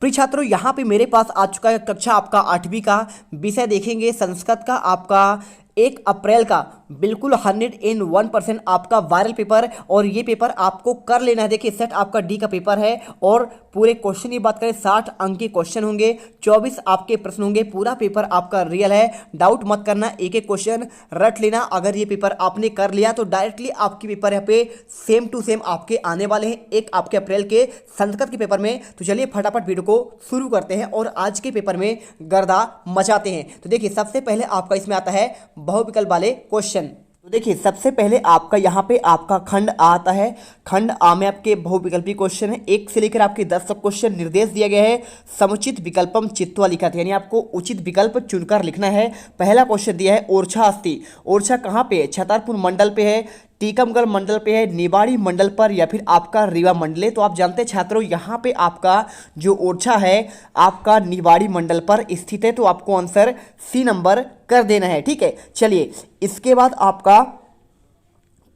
प्रिय छात्रों, यहाँ पे मेरे पास आ चुका है कक्षा आपका 8वीं का विषय देखेंगे संस्कृत का आपका 1 अप्रैल का बिल्कुल 101% आपका वायरल पेपर। और ये पेपर आपको कर लेना है। देखिए सेट आपका डी का पेपर है और पूरे क्वेश्चन की बात करें 60 अंक के क्वेश्चन होंगे, 24 आपके प्रश्न होंगे। पूरा पेपर आपका रियल है, डाउट मत करना, एक एक क्वेश्चन रट लेना। अगर ये पेपर आपने कर लिया तो डायरेक्टली आपके पेपर यहाँ पे सेम टू सेम आपके आने वाले हैं 1 आपके अप्रैल के संस्कृत के पेपर में। तो चलिए फटाफट वीडियो को शुरू करते हैं और आज के पेपर में गर्दा मचाते हैं। तो देखिए सबसे पहले आपका इसमें आता है बहुविकल्प वाले क्वेश्चन। तो देखिए सबसे पहले आपका यहाँ पे आपका खंड आ आता है। खंड आ में आपके बहुविकल्पी क्वेश्चन है, 1 से लेकर आपके 10 तक क्वेश्चन निर्देश दिया गया है। समुचित विकल्पम चित्वा लिखा था, यानी आपको उचित विकल्प चुनकर लिखना है। पहला क्वेश्चन दिया है ओरछा अस्थि। ओरछा कहाँ पे है? छतरपुर मंडल पे है, टीकमगढ़ मंडल पे है, निवाड़ी मंडल पर, या फिर आपका रीवा मंडले। तो आप जानते हैं छात्रों यहाँ पे आपका जो ओरछा है आपका निवाड़ी मंडल पर स्थित है। तो आपको आंसर सी नंबर कर देना है। ठीक है, चलिए इसके बाद आपका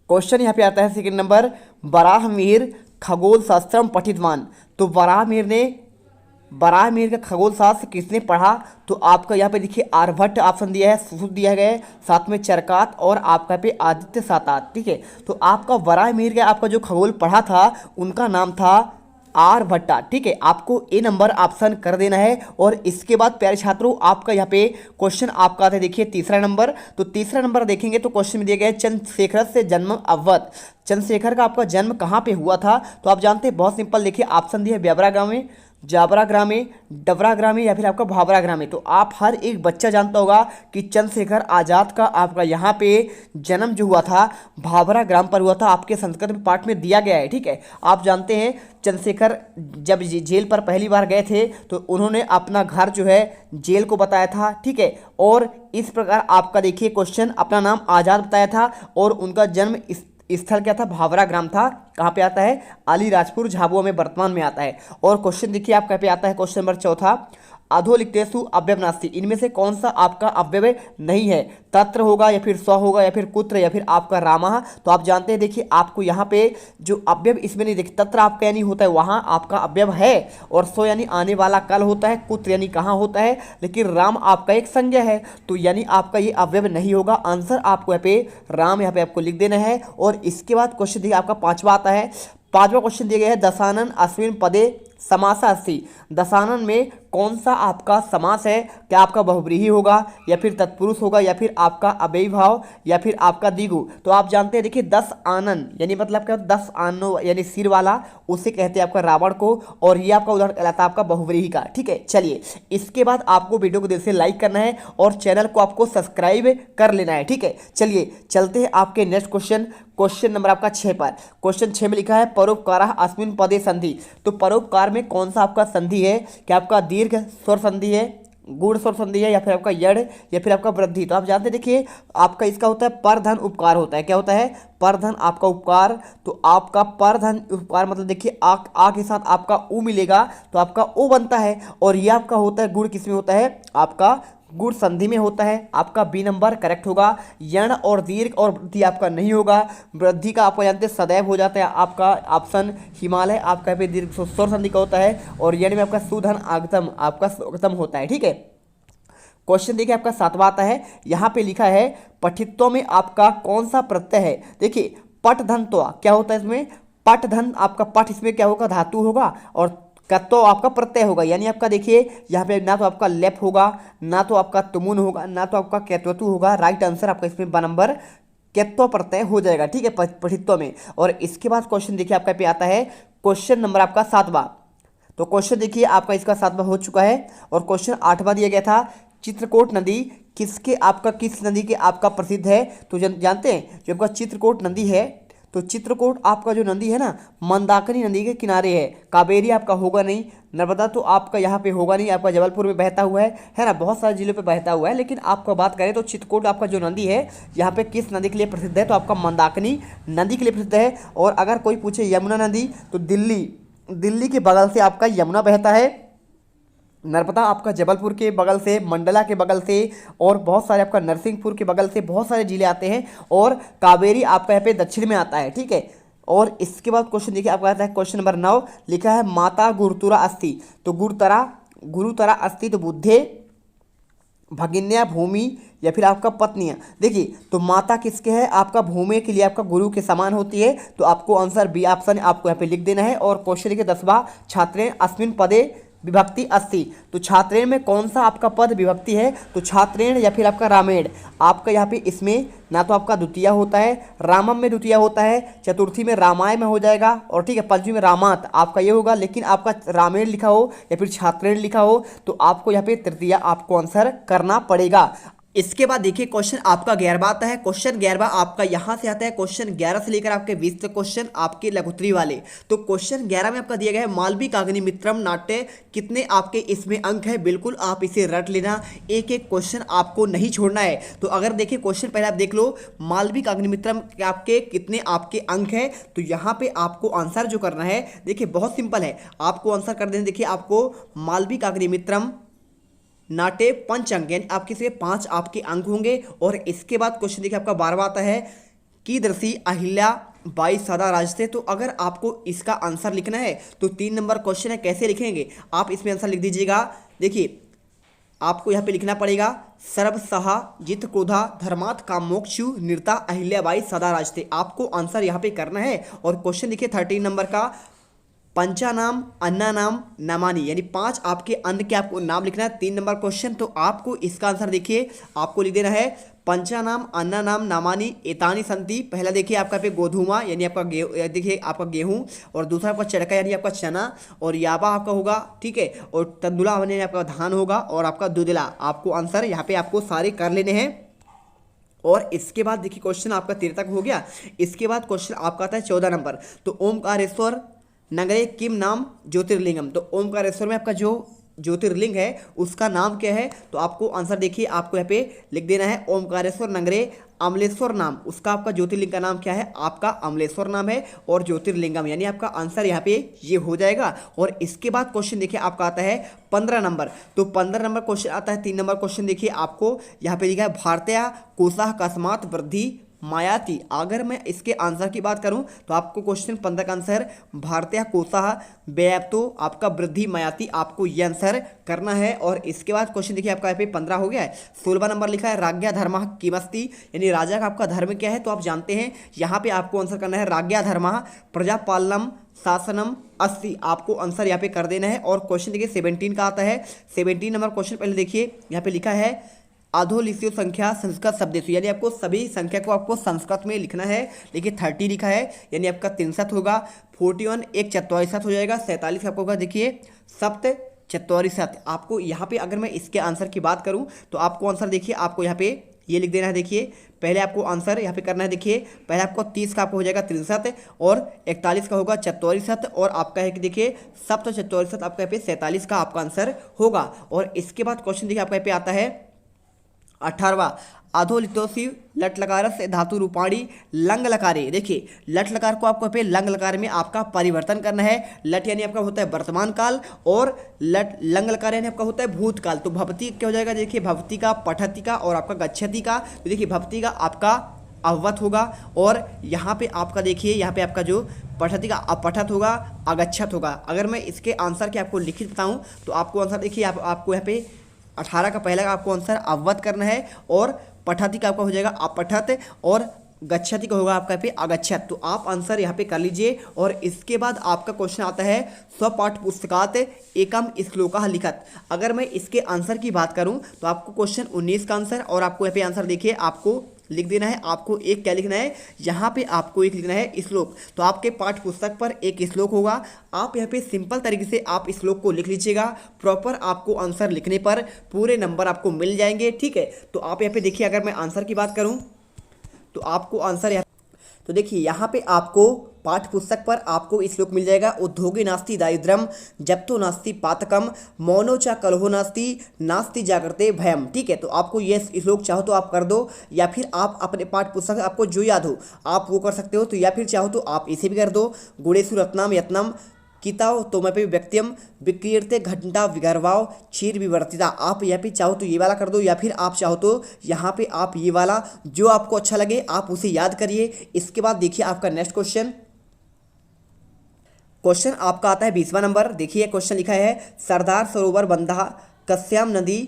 क्वेश्चन यहाँ पे आता है सेकंड नंबर, वराहमिहिर खगोल शास्त्रम पठितवान। तो वराहमिहिर का खगोल शास्त्र किसने पढ़ा? तो आपका यहाँ पे देखिए आर्यभट्ट ऑप्शन दिया है, सुश्रुत दिया गया है, साथ में चरकात और आपका पे आदित्य सातात। ठीक है, तो आपका वराहमिहिर का आपका जो खगोल पढ़ा था उनका नाम था आर्यभट्टा। ठीक है, आपको ए नंबर ऑप्शन कर देना है। और इसके बाद प्यारे छात्रों आपका यहाँ पे क्वेश्चन आपका आता है देखिए तीसरा नंबर। तो तीसरा नंबर देखेंगे तो क्वेश्चन में दिया गया है चंद्रशेखर से जन्म अवध। चंद्रशेखर का आपका जन्म कहाँ पे हुआ था? तो आप जानते हैं बहुत सिंपल, देखिए ऑप्शन दिया है ब्यावरा गाँव में, जाबरा ग्राम में, डबरा ग्राम में, या फिर आपका भावरा ग्राम में। तो आप हर एक बच्चा जानता होगा कि चंद्रशेखर आज़ाद का आपका यहाँ पे जन्म जो हुआ था भावरा ग्राम पर हुआ था, आपके संस्कृत में पाठ में दिया गया है। ठीक है, आप जानते हैं चंद्रशेखर जब जेल पर पहली बार गए थे तो उन्होंने अपना घर जो है जेल को बताया था। ठीक है, और इस प्रकार आपका देखिए क्वेश्चन अपना नाम आज़ाद बताया था और उनका जन्म स्थल क्या था? भावरा ग्राम था। कहाँ पे आता है? अलीराजपुर झाबुआ में वर्तमान में आता है। और क्वेश्चन देखिए आपका पे आता है क्वेश्चन नंबर चौथा, अधोलिखितेषु अव्यय नास्ति। इनमें से कौन सा आपका अव्यय नहीं है? तत्र होगा या फिर स्व होगा या फिर कुत्र या फिर आपका रामः। तो आप जानते हैं देखिए आपको यहाँ पे जो अव्यय इसमें नहीं देखिए, तत्र आपका यानी होता है वहाँ आपका अव्यय है, और स्व यानी आने वाला कल होता है, कुत्र यानी कहाँ होता है, लेकिन राम आपका एक संज्ञा है तो यानी आपका ये अव्यय नहीं होगा। आंसर आपको यहाँ पे राम यहाँ पे आपको लिख देना है। और इसके बाद क्वेश्चन देखिए आपका पांचवा आता है। पांचवा क्वेश्चन दिया गया है दशानन अस्मिन् पदे समास अस्ति। दशानन में कौन सा आपका समास है? क्या आपका बहुव्रीहि होगा या फिर तत्पुरुष होगा या फिर आपका अव्ययीभाव या फिर आपका द्विगु? तो आप जानते हैं देखिए 10 आनन यानी मतलब क्या, 10 आनो यानी सिर वाला, उसे कहते हैं आपका रावण को, और ये आपका उदाहरण कहलाता है आपका बहुव्रीहि का। ठीक है, चलिए इसके बाद आपको वीडियो को दिल से लाइक करना है और चैनल को आपको सब्सक्राइब कर लेना है। ठीक है, चलिए चलते हैं आपके नेक्स्ट क्वेश्चन, क्वेश्चन नंबर आपका 6 पर। क्वेश्चन 6 में लिखा है परोपकारः अस्मिन् पदे संधि। तो परोपकार में कौन सा आपका संधि है? क्या आपका दीर्घ स्वर संधि है, गुण स्वर संधि है, या फिर आपका यड़ या फिर आपका वृद्धि? तो आप जानते देखिए आपका इसका होता है परधन उपकार होता है। क्या होता है? परधन आपका उपकार। तो आपका परधन उपकार मतलब देखिए आ के साथ आपका उ मिलेगा तो आपका ओ बनता है, और ये आपका होता है गुण किस में होता है? आपका गुण संधि में होता है। आपका बी नंबर करेक्ट होगा। यण और दीर्घ और वृद्धि आपका नहीं होगा। वृद्धि का आपको जानते हैं सदैव हो जाता है, आपका ऑप्शन हिमालय आपका पे दीर्घ स्वर संधि का होता है, और यण में आपका सुधन आगतम आपका स्वागतम होता है। ठीक है, क्वेश्चन देखिए आपका 7वां आता है। यहाँ पे लिखा है पठित्व में आपका कौन सा प्रत्यय है? देखिए पठधन तो क्या होता है इसमें? पठधन आपका पठ इसमें क्या होगा? धातु होगा, और कत्तो आपका प्रत्यय होगा। यानी आपका देखिए यहाँ पे ना तो आपका लेप होगा, ना तो आपका तुमुन होगा, ना तो आपका केत्वतु होगा। राइट आंसर आपका इसमें ब नंबर केत्व प्रत्यय हो जाएगा। ठीक है, पठित्व में। और इसके बाद क्वेश्चन देखिए आपका पे आता है क्वेश्चन नंबर आपका 7वां। तो क्वेश्चन देखिए आपका इसका 7वां हो चुका है। और क्वेश्चन 8वां दिया गया था चित्रकूट नदी किस नदी के आपका प्रसिद्ध है? तो जानते हैं जो आपका चित्रकूट नदी है, तो चित्रकूट आपका जो नदी है ना मंदाकिनी नदी के किनारे है। कावेरी आपका होगा नहीं, नर्मदा तो आपका यहाँ पे होगा नहीं, आपका जबलपुर में बहता हुआ है ना, बहुत सारे जिलों पे बहता हुआ है। लेकिन आपको बात करें तो चित्रकूट आपका जो नदी है यहाँ पे किस नदी के लिए प्रसिद्ध है? तो आपका मंदाकिनी नदी के लिए प्रसिद्ध है। और अगर कोई पूछे यमुना नदी, तो दिल्ली के बगल से आपका यमुना बहता है। नर्मदा आपका जबलपुर के बगल से, मंडला के बगल से, और बहुत सारे आपका नरसिंहपुर के बगल से बहुत सारे जिले आते हैं। और कावेरी आपका यहाँ पे दक्षिण में आता है। ठीक है, और इसके बाद क्वेश्चन देखिए आपका आता है क्वेश्चन नंबर 9, लिखा है माता गुरुतरा अस्ति, तो गुरुतरा अस्ति तो बुद्धे भगिन्या भूमि या फिर आपका पत्नियां। देखिए तो माता किसके है, आपका भूमि के लिए आपका गुरु के समान होती है, तो आपको आंसर बी ऑप्शन आपको यहाँ पे लिख देना है। और क्वेश्चन देखिए 10वां, छात्रेण अस्मिन् पदे विभक्ति अस्ति, तो छात्रेण में कौन सा आपका पद विभक्ति है, तो छात्रेण या फिर आपका रामेण। आपका यहाँ पे इसमें ना तो आपका द्वितीय होता है, रामम में द्वितीय होता है, चतुर्थी में रामाय में हो जाएगा, और ठीक है पंचमी में रामात आपका ये होगा। लेकिन आपका रामेण लिखा हो या फिर छात्रेण लिखा हो तो आपको यहाँ पे तृतीया आपको आंसर करना पड़ेगा। इसके बाद देखिए क्वेश्चन आपका 11वां आता है। क्वेश्चन 11वां आपका यहाँ से आता है, क्वेश्चन 11 से लेकर आपके 20 तक क्वेश्चन आपके लघुत्तरी वाले। तो क्वेश्चन 11 में आपका दिया गया है मालविकाग्निमित्रम नाट्य, कितने आपके इसमें अंक है, बिल्कुल आप इसे रट लेना, एक एक क्वेश्चन आपको नहीं छोड़ना है। तो अगर देखिए क्वेश्चन पहले आप देख लो, मालविकाग्निमित्रम के आपके कितने आपके अंक है, तो यहाँ पे आपको आंसर जो करना है देखिए बहुत सिंपल है, आपको आंसर कर देना। देखिए आपको मालविकाग्निमित्रम नाटे 5 अंक, यानी आपके से 5 आपके अंक होंगे। और इसके बाद क्वेश्चन देखिए आपका 12वां आता है, कीदृशी अहिल्या बाई सदा राजते, तो अगर आपको इसका आंसर लिखना है तो 3 नंबर क्वेश्चन है, कैसे लिखेंगे आप इसमें आंसर लिख दीजिएगा। देखिए आपको यहाँ पे लिखना पड़ेगा, सर्व सहा जित क्रोधा धर्मात् काम मोक्षु निर्ता अहिल्याबाई सदा राजते, आपको आंसर यहाँ पे करना है। और क्वेश्चन देखिए 13 नंबर का, पंचानाम अन्नानाम नामानी, यानी 5 आपके अन्न के आपको नाम लिखना है। 3 नंबर क्वेश्चन, तो आपको इसका आंसर देखिए आपको लिख देना है, पंचानाम अन्नानाम नामानी एतानी संति। पहला देखिए आपका पे गोधूमा यानी आपका गेहूँ, देखिए आपका गेहूँ, और दूसरा आपका चरका यानी आपका चना, और याबा आपका होगा, ठीक है, और तंदुला यानी आपका धान होगा, और आपका दुधला। आपको आंसर यहाँ पे आपको सारे कर लेने हैं। और इसके बाद देखिए क्वेश्चन आपका 13 तक हो गया। इसके बाद क्वेश्चन आपका आता है 14 नंबर, तो ओमकारेश्वर नगरे किम नाम ज्योतिर्लिंगम, तो ओमकारेश्वर में आपका जो ज्योतिर्लिंग है उसका नाम क्या है, तो आपको आंसर देखिए आपको यहाँ पे लिख देना है, ओमकारेश्वर नगरे अमलेश्वर नाम, उसका आपका ज्योतिर्लिंग का नाम क्या है, आपका अमलेश्वर नाम है, और ज्योतिर्लिंगम, यानी आपका आंसर यहाँ पे ये हो जाएगा। और इसके बाद क्वेश्चन देखिए आपका आता है 15 नंबर, तो 15 नंबर क्वेश्चन आता है 3 नंबर क्वेश्चन देखिए आपको यहाँ पे लिखा है, भारतीय कोशाह कस्मात वृद्धि मायाती। अगर मैं इसके आंसर की बात करूं तो आपको क्वेश्चन 15 का आंसर भारतीय कोशाह व्ययप्तो आपका वृद्धि मायाती, आपको ये आंसर करना है। और इसके बाद क्वेश्चन देखिए आपका यहाँ पे 15 हो गया है। 16वां नंबर लिखा है राज्ञा धर्म किमस्ति, यानी राजा का आपका धर्म क्या है, तो आप जानते हैं यहाँ पे आपको आंसर करना है राज्ञा धर्म प्रजापालनम शासनम अस्ति, आपको आंसर यहाँ पे कर देना है। और क्वेश्चन देखिए 17 का आता है। 17 नंबर क्वेश्चन पहले देखिए यहाँ पे लिखा है, अधोलिखित संख्या संस्कृत शब्देषु, यानी आपको सभी संख्या को आपको संस्कृत में लिखना है। देखिए 30 लिखा है, यानी आपका 63 होगा, 41 एक 44 हो जाएगा, 47 आपको होगा देखिए सप्त 44। आपको यहाँ पे अगर मैं इसके आंसर की बात करूँ तो आपको आंसर देखिए आपको यहाँ पे ये लिख देना है। देखिए पहले आपको आंसर यहाँ पे करना है, देखिए पहले आपको 30 का आपको हो जाएगा 63, और 41 का होगा 44, और आपका है कि देखिए सप्त 44 आपका यहाँ पे 47 का आपका आंसर होगा। और इसके बाद क्वेश्चन देखिए आपका यहाँ पे आता है 18वां, अधोलितोसी लट लकार से धातु रूपाणी लंग लकारे। देखिए लट लकार को आपको पे लंग लकार में आपका परिवर्तन करना है। लट यानी आपका होता है वर्तमान काल, और लट लंग लकार यानी आपका होता है भूतकाल। तो भवती क्या हो जाएगा, देखिए भवती का, पठती का, और आपका गच्छति का। तो देखिए भवती का आपका अववत होगा, और यहाँ पे आपका देखिए यहाँ पे आपका जो पठती का अपठत होगा, अगच्छत होगा। अगर मैं इसके आंसर के आपको लिखित बताऊँ तो आपको आंसर देखिए आपको यहाँ पे 18 का पहला का आपको आंसर अववत करना है, और पठती का आपका हो जाएगा अपठत, और गच्छति का होगा आपका पे अगच्छत। तो आप आंसर यहाँ पे कर लीजिए। और इसके बाद आपका क्वेश्चन आता है स्वपाठ पुस्तकात एकम श्लोका लिखत। अगर मैं इसके आंसर की बात करूँ तो आपको क्वेश्चन 19 का आंसर, और आपको यहाँ पे आंसर देखिए आपको लिख देना है। आपको एक क्या लिखना है, यहाँ पे आपको एक लिखना है श्लोक। तो आपके पाठ्य पुस्तक पर एक श्लोक होगा, आप यहाँ पे सिंपल तरीके से आप श्लोक को लिख लीजिएगा। प्रॉपर आपको आंसर लिखने पर पूरे नंबर आपको मिल जाएंगे, ठीक है। तो आप यहाँ पे देखिए अगर मैं आंसर की बात करूँ तो आपको आंसर यहाँ, तो देखिए यहाँ पे आपको पाठ्य पुस्तक पर आपको श्लोक मिल जाएगा, उद्योगे नास्ति दारिद्र्यम जप्तो नास्ति पातकम मौनो चा कलहो नास्ति नास्ति जागृते भयम। ठीक है, तो आपको ये श्लोक चाहो तो आप कर दो, या फिर आप अपने पाठ्य पुस्तक आपको जो याद हो आप वो कर सकते हो, तो या फिर चाहो तो आप इसे भी कर दो। गुणेशु रत्नम यत्नम किताओ तो मैं पे व्यक्तियम विक्रियते घंटा विगर्वाओ क्षीर विवर्तिता। आप यहाँ पे चाहो तो ये वाला कर दो, या फिर आप चाहो तो यहाँ पे आप ये वाला जो आपको अच्छा लगे आप उसे याद करिए। इसके बाद देखिए आपका नेक्स्ट क्वेश्चन, क्वेश्चन आपका आता है 20वां नंबर। देखिए क्वेश्चन लिखा है सरदार सरोवर बंधा कस्याम नदी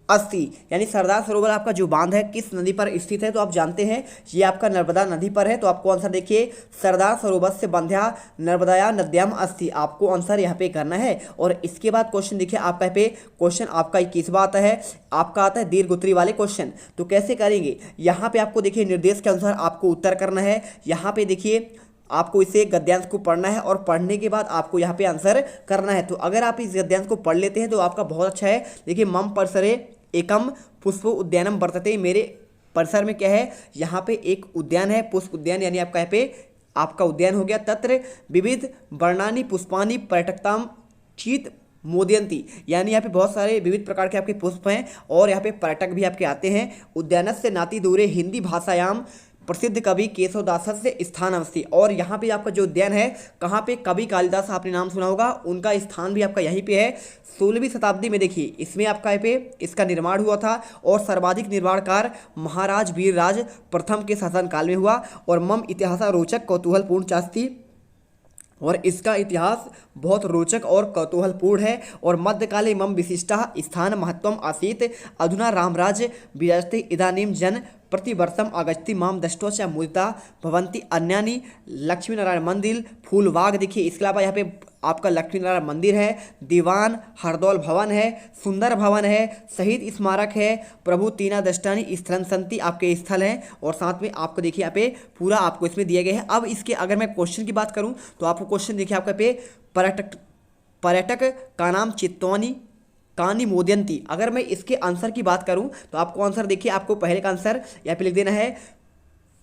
अस्ति, यानी सरदार सरोवर आपका जो बांध है किस नदी पर स्थित है, तो आप जानते हैं ये आपका नर्मदा नदी पर है। तो आपको आंसर देखिए सरदार सरोवर से बंध्या नर्मदाया नद्याम अस्ति, आपको आंसर यहाँ पे करना है। और इसके बाद क्वेश्चन देखिए आपका यहाँ पे क्वेश्चन आपका 21वां आता है, आपका आता है दीर्घ उत्तरी वाले क्वेश्चन। तो कैसे करेंगे, यहाँ पे आपको देखिए निर्देश के अनुसार आपको उत्तर करना है। यहाँ पे देखिए आपको इसे गद्यांश को पढ़ना है और पढ़ने के बाद आपको यहाँ पे आंसर करना है। तो अगर आप इस गद्यांश को पढ़ लेते हैं तो आपका बहुत अच्छा है। देखिए मम परिसरे एकम पुष्प उद्यानम वर्तते, मेरे परिसर में क्या है, यहाँ पे एक उद्यान है, पुष्प उद्यान, यानी आपका यहाँ पे आपका उद्यान हो गया। तत्र विविध वर्णानी पुष्पानी पर्यटकताम चीत मोदयंती, यानी यहाँ पे बहुत सारे विविध प्रकार के आपके पुष्प हैं और यहाँ पे पर्यटक भी आपके आते हैं। उद्यानस्य नाति दूरे हिंदी भाषायाम प्रसिद्ध कवि केशवदास से स्थान अवस्थी, और यहाँ पे आपका जो उद्यान है कहाँ पे, कवि कालिदास आपने नाम सुना होगा, उनका स्थान भी आपका यहीं पे है। 16वीं शताब्दी में देखिए इसमें आपका यहाँ पे इसका निर्माण हुआ था और सर्वाधिक निर्माणकार महाराज वीरराज प्रथम के शासनकाल में हुआ। और मम इतिहास रोचक कौतूहलपूर्ण चास्ती, और इसका इतिहास बहुत रोचक और कौतूहलपूर्ण है। और मध्यकाले मम विशिष्टा स्थान महत्वम आसीत अधुना रामराज विराजते इदानीम जन प्रतिवर्षम आगच्छति माम दृष्टो च मुदिता भवन्ति अन्यानि। लक्ष्मी नारायण मंदिर फूलबाग, देखिए इसके अलावा यहाँ पे आपका लक्ष्मी नारायण मंदिर है, दीवान हरदौल भवन है, सुंदर भवन है, शहीद स्मारक है, प्रभु तीना दृष्टानी स्थलन संति आपके स्थल हैं। और साथ में आपको देखिए यहाँ पे पूरा आपको इसमें दिए गए हैं। अब इसके अगर मैं क्वेश्चन की बात करूँ तो आपको क्वेश्चन देखिए आपका पे पर्यटक का नाम चित्तौनी कानी मोदयंती, अगर मैं इसके आंसर की बात करूं तो आपको आंसर देखिए, आपको पहले का आंसर यहाँ पे लिख देना है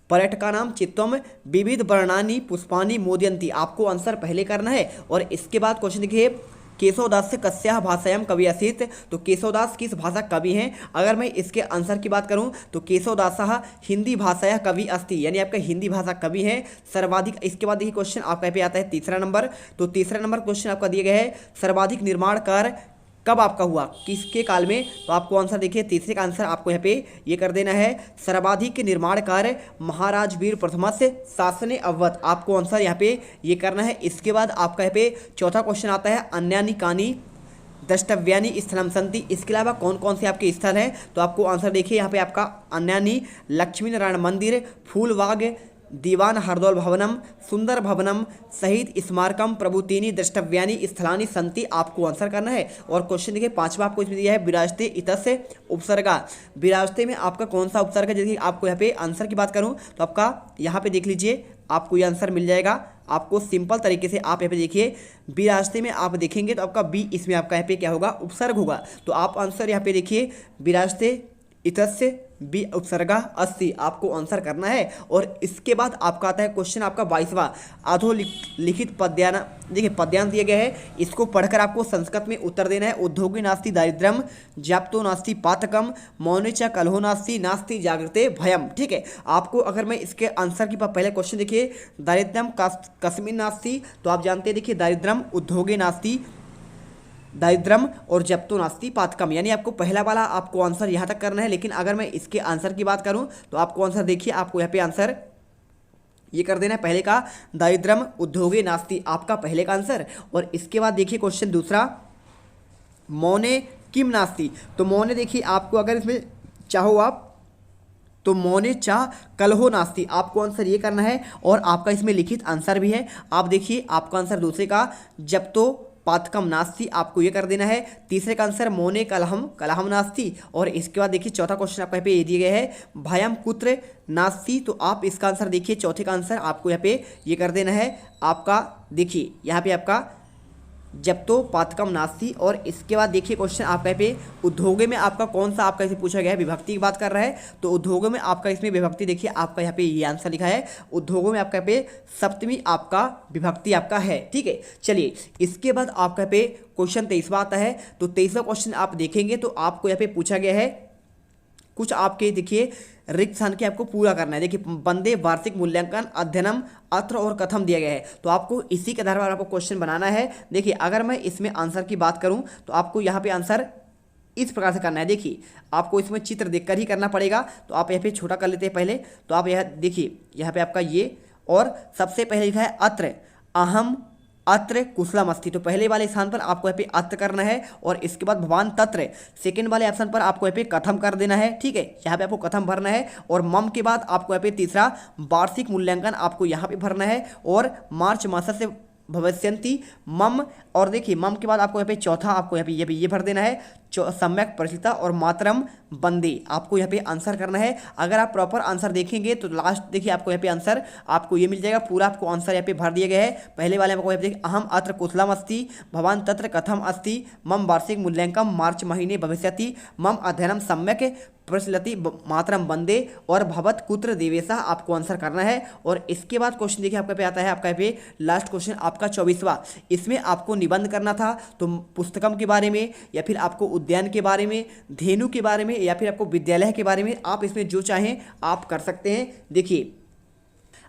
पर्यटका नाम चित्तम विविध वर्णानी पुष्पानी मोदयंती, आपको आंसर पहले करना है। और इसके बाद क्वेश्चन देखिए केशवदास से कस्या भाषायाम कवि असीत, तो केशवदास किस भाषा कवि हैं, अगर मैं इसके आंसर की बात करूं तो केशवदास हिंदी भाषाया कवि अस्ति, यानी आपका हिंदी भाषा कवि है सर्वाधिक। इसके बाद देखिए क्वेश्चन आपका पे आता है 3रा नंबर। तो 3रा नंबर क्वेश्चन आपका दिया गया है सर्वाधिक निर्माण कार्य कब आपका हुआ, किसके काल में, तो आपको आंसर देखिए तीसरे का आंसर आपको यहाँ पे ये कर देना है सर्वाधिक निर्माण कार्य महाराज वीर प्रथमा से शासने अवध, आपको आंसर यहाँ पे ये करना है। इसके बाद आपका यहाँ पे चौथा क्वेश्चन आता है अन्यानी कानी द्रष्टव्यानी स्थलम संति, इसके अलावा कौन कौन से आपके स्थल हैं, तो आपको आंसर देखिए यहाँ पे आपका अन्यानी लक्ष्मी नारायण मंदिर, फूलबाग, दीवान हरदौल भवनम, सुंदर भवनम, शहीद स्मारकम, प्रभुतीनी द्रष्टव्यानी स्थलानी संति, आपको आंसर करना है। और क्वेश्चन देखिए 5वां आपको इसमें दिया है विराजते इतस्य उपसर्गा, विराजते में आपका कौन सा उपसर्ग है, जैसे आपको यहाँ पे आंसर की बात करूँ तो आपका यहाँ पे देख लीजिए आपको ये आंसर मिल जाएगा। आपको सिंपल तरीके से आप यहाँ पे देखिए विराजते में आप देखेंगे तो आपका बी इसमें आपका यहाँ पे क्या होगा, उपसर्ग होगा। तो आप आंसर यहाँ पे देखिए विराजते इतस्य बी उपसर्गा अस्ति, आपको आंसर करना है। और इसके बाद आपका आता है क्वेश्चन आपका 22वां अधोलिखित पद्यान, देखिए पद्यांश दिया गया है, इसको पढ़कर आपको संस्कृत में उत्तर देना है। उद्योगी नास्ति दारिद्र्यम ज्ञाप्तो नास्ति पातकम मौने च कलहो नास्ति नास्ति जागृते भयम, ठीक है। आपको अगर मैं इसके आंसर की पहले क्वेश्चन देखिए दारिद्र्यम कस्मिन नास्ति, तो आप जानते हैं देखिए दारिद्र्यम उद्योगे नास्ति दारिद्रम और जप्तो नास्ति पातकम, यानी आपको पहला वाला आपको आंसर यहाँ तक करना है। लेकिन अगर मैं इसके आंसर की बात करूँ तो आपको आंसर देखिए आपको यहाँ पे आंसर ये कर देना है पहले का दारिद्रम उद्योगे नास्ति, आपका पहले का आंसर। और इसके बाद देखिए क्वेश्चन दूसरा मौने किम नास्ति, तो मौने देखिए आपको अगर इसमें चाहो आप तो मौने चाह कलहो नास्ति, आपको आंसर ये करना है। और आपका इसमें लिखित आंसर भी है, आप देखिए आपका आंसर दूसरे का जब तो पातकम नास्ति, आपको ये कर देना है। तीसरे का आंसर मोने कलहम नास्ति। और इसके बाद देखिए चौथा क्वेश्चन आपको यहाँ पे ये दिया गया है भयम कुत्र नास्ति, तो आप इसका आंसर देखिए चौथे का आंसर आपको यहाँ पे ये कर देना है। आपका देखिए यहाँ पे आपका जब तो पातकम नास्ति। और इसके बाद देखिए क्वेश्चन आपका यहाँ पे उद्योगे में आपका कौन सा आपका इसे पूछा गया है, विभक्ति की बात कर रहा है, तो उद्योगों में आपका इसमें विभक्ति देखिए आपका यहाँ पे ये आंसर लिखा है उद्योगों में आपका यहाँ पे सप्तमी आपका विभक्ति आपका है, ठीक है। चलिए इसके बाद आपका यहाँ पे क्वेश्चन 23वां आता है। तो 23वां क्वेश्चन आप देखेंगे तो आपको यहाँ पे पूछा गया है कुछ आपके देखिए रिक्त स्थान के आपको पूरा करना है। देखिए बंदे वार्षिक मूल्यांकन अध्ययनम अत्र और कथम दिया गया है, तो आपको इसी के आधार पर आपको क्वेश्चन बनाना है। देखिए अगर मैं इसमें आंसर की बात करूं तो आपको यहाँ पे आंसर इस प्रकार से करना है। देखिए आपको इसमें चित्र देखकर ही करना पड़ेगा, तो आप यहाँ पे छोटा कर लेते हैं पहले, तो आप यह देखिए यहाँ पे आपका ये, और सबसे पहले लिखा है अत्र अहम अत्र कुशलम अस्ति। तो पहले वाले स्थान पर आपको यहाँ पे अत्र करना है और इसके बाद भवान तत्र, सेकंड वाले ऑप्शन पर आपको यहाँ पे कथम कर देना है। ठीक है, यहाँ पे आपको कथम भरना है और मम के बाद आपको यहाँ पे तीसरा वार्षिक मूल्यांकन आपको यहाँ पे भरना है और मार्च मास से भविष्यन्ति मम, और देखिए मम के बाद आपको यहाँ पे चौथा आपको यहाँ पे ये भर देना है सम्यक परिचिता और मातरम बंदे, आपको यहाँ पे आंसर करना है। अगर आप प्रॉपर आंसर देखेंगे तो लास्ट देखिए आपको यहाँ पे आंसर आपको ये मिल जाएगा, पूरा आपको आंसर यहाँ पे भर दिया गया है। पहले वाले में आपको यहाँ पे देखिए अहम अत्र कुशलम अस्ति, भवान तत्र कथम अस्ति, मम वार्षिक मूल्यांकन मार्च महीने भविष्यति, मम अध्ययनम सम्यक प्रचलति मातरम बंदे और भवत कुत्र देवेशा, आपको आंसर करना है। और इसके बाद क्वेश्चन देखिए आपका पे आता है आपका पे लास्ट क्वेश्चन आपका 24वां, इसमें आपको निबंध करना था। तो पुस्तकम के बारे में या फिर आपको उद्यान के बारे में, धेनु के बारे में या फिर आपको विद्यालय के बारे में, आप इसमें जो चाहें आप कर सकते हैं। देखिए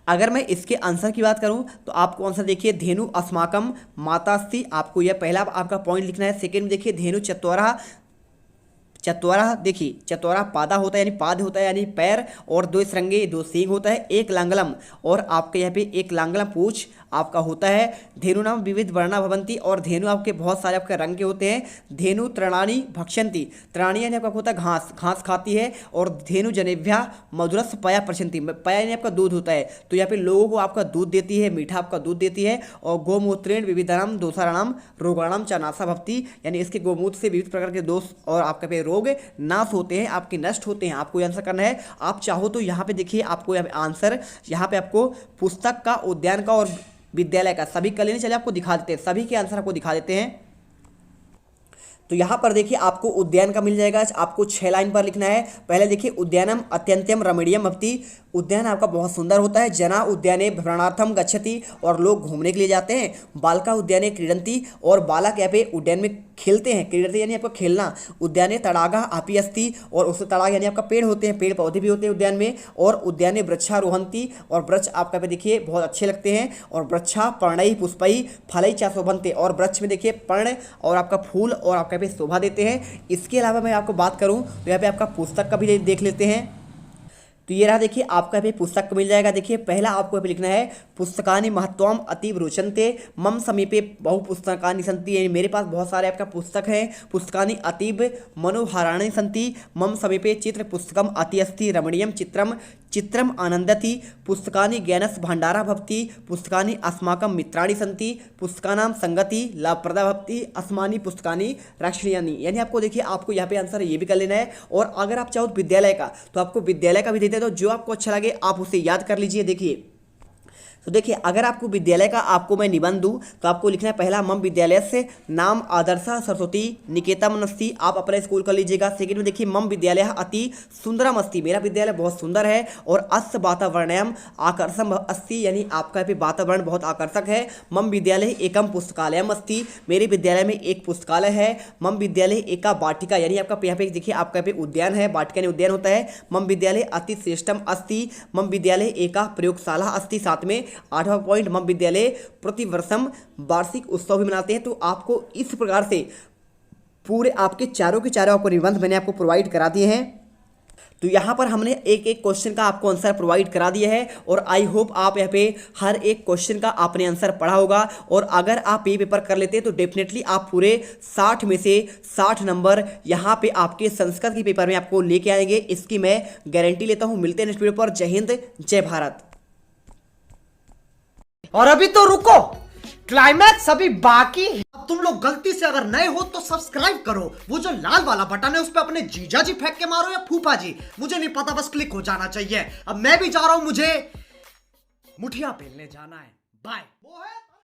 अगर मैं इसके आंसर की बात करूं तो आपको आंसर देखिए धेनु अस्माकम मातास्ति, आपको यह पहला आपका पॉइंट लिखना है। सेकंड में देखिए धेनु चत्वारा, चत्वारा देखिए चत्वारा पादा होता है यानी पाद होता है यानी पैर, और दो श्रृंगे दो सींग होता है, एक लांगलम और आपके यहाँ पे एक लांगलम पूछ आपका होता है। धेनु नाम विविध वर्णा भवंती, और धेनु आपके बहुत सारे आपके रंग के होते हैं। धेनु तृणानी भक्षंती, तृणानी यानी आपका होता है घास, घास खाती है। और धेनु जनेभ्या मधुरस पया प्रशंति, पया यानी आपका दूध होता है, तो यहाँ पे लोगों को आपका दूध देती है, मीठा आपका दूध देती है। और गोमूत्रेण विविधानाम दोषाणाम रोगाणाम च नाशा भवती, यानी इसके गोमूत्र से विविध प्रकार के दोष और आपका पे रोग नाश होते हैं, आपके नष्ट होते हैं। आपको आंसर करना है। आप चाहो तो यहाँ पे देखिए आपको आंसर यहाँ पे आपको पुस्तक का, उद्यान का और विद्यालय का सभी का लेने, चलिए आपको दिखा देते हैं, सभी के आंसर आपको दिखा देते हैं। तो यहाँ पर देखिए आपको उद्यान का मिल जाएगा, आपको 6 लाइन पर लिखना है। पहले देखिए उद्यानम अत्यंत्यम रमणीयम भवति, उद्यान आपका बहुत सुंदर होता है। जना उद्याने भ्रमणार्थम गच्छति, और लोग घूमने के लिए जाते हैं। बालका उद्याने क्रीडंती, और बालक यहाँ पे उद्यान में खेलते हैं, क्रीडंती यानी आपका खेलना। उद्याने तड़ागा आपी अस्ति, और उससे तड़ाग यानी आपका पेड़ होते हैं, पेड़ पौधे भी होते हैं उद्यान में। और उद्याने वृक्षारोहंती, और वृक्ष आपका पे देखिए बहुत अच्छे लगते हैं। और वृक्षा पर्णई पुष्पई फलई चा शोभनते, और वृक्ष में देखिए पर्ण और आपका फूल और आपका पे शोभा देते हैं। इसके अलावा मैं आपको बात करूं तो यहाँ पे आपका पुस्तक का भी देख लेते हैं। तो ये रहा देखिए आपका पे पुस्तक मिल जाएगा। देखिए पहला आपको पे लिखना है पुस्तकानि महत्वम अतीव रोचन्ते, मम समीपे बहु पुस्तकानि सन्ति, यानी मेरे पास बहुत सारे आपका पुस्तक हैं। पुस्तकानि अतीव मनोहाराणि सन्ति, मम समीपे चित्र पुस्तकम अति अस्ति रमणीयम चित्रम चित्रम आनंदति, पुस्तकानि ज्ञानस भंडारा भवति, पुस्तकानि अस्माकं मित्राणि सन्ति, पुस्तकानां संगति लाभप्रदा भवति, अस्मानि पुस्तकानि रक्षणीयानि। यानी आपको देखिए आपको यहाँ पे आंसर ये भी कर लेना है। और अगर आप चाहो विद्यालय का तो आपको विद्यालय का भी देते हैं, तो जो आपको अच्छा लगे आप उसे याद कर लीजिए। देखिए तो देखिए अगर आपको विद्यालय का आपको मैं निबंध दूँ तो आपको लिखना है पहला मम विद्यालय से नाम आदर्शा सरस्वती निकेतन अस्ति, आप अपना स्कूल कर लीजिएगा। सेकंड में देखिए मम विद्यालय अति सुंदरम अस्ति, मेरा विद्यालय बहुत सुंदर है। और अस्य वातावरणयम आकर्षम अस्ति, यानी आपका भी वातावरण बहुत आकर्षक है। मम विद्यालय एकम पुस्तकालयम अस्ति, मेरे विद्यालय में एक पुस्तकालय है। मम विद्यालय एका वाटिका, यानी आपका यहाँ पे देखिए आपका पे उद्यान है, वाटिका यानी उद्यान होता है। मम विद्यालय अति श्रेष्ठम अस्ति, मम विद्यालय एका प्रयोगशाला अस्ति। साथ में 8वां पॉइंट मम विद्यालय प्रतिवर्षम वार्षिक उत्सव भी मनाते हैं। तो आपको इस प्रकार से पूरे आपके चारों के चारों आपको निबंध मैंने आपको प्रोवाइड करा दिए हैं। तो यहाँ पर हमने एक एक क्वेश्चन का आपको आंसर प्रोवाइड करा दिया है। और आई होप आप यहाँ पे हर एक क्वेश्चन का आपने आंसर पढ़ा होगा। और अगर आप ये पेपर कर लेते हैं तो डेफिनेटली आप पूरे 60 में से 60 नंबर यहाँ पे आपके संस्कृत के पेपर में आपको लेके आएंगे, इसकी मैं गारंटी लेता हूँ। मिलते हैं नेक्स्ट वीडियो पर। जय हिंद जय भारत। और अभी तो रुको, क्लाइमैक्स अभी बाकी है। अब तुम लोग गलती से अगर नए हो तो सब्सक्राइब करो, वो जो लाल वाला बटन है उस पर अपने जीजा जी फेंक के मारो या फूफा जी, मुझे नहीं पता, बस क्लिक हो जाना चाहिए। अब मैं भी जा रहा हूं, मुझे मुठिया पेलने जाना है। बाय।